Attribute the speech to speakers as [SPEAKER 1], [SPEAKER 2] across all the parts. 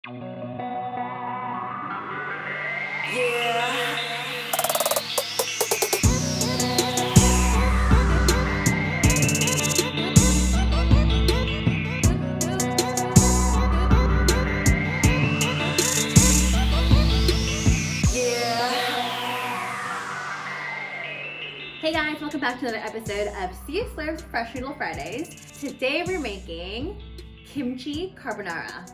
[SPEAKER 1] Hey guys, welcome back to another episode of Sea Slurp's Fresh Noodle Fridays. Today we're making kimchi carbonara.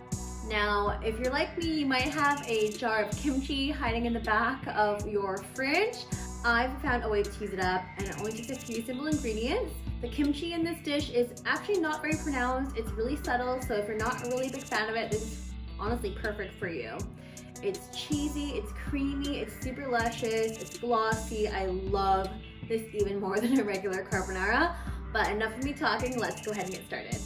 [SPEAKER 1] Now, if you're like me, you might have a jar of kimchi hiding in the back of your fridge. I've found a way to use it up, and it only takes a few simple ingredients. The kimchi in this dish is actually not very pronounced. It's really subtle, so if you're not a really big fan of it, this is honestly perfect for you. It's cheesy, it's creamy, it's super luscious, it's glossy. I love this even more than a regular carbonara. But enough of me talking, let's go ahead and get started.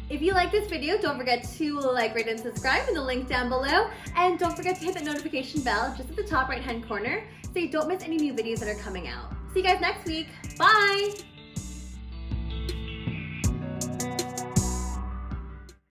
[SPEAKER 1] If you like this video, don't forget to like, rate, and subscribe in the link down below. And don't forget to hit the notification bell just at the top right-hand corner so you don't miss any new videos that are coming out. See you guys next week. Bye!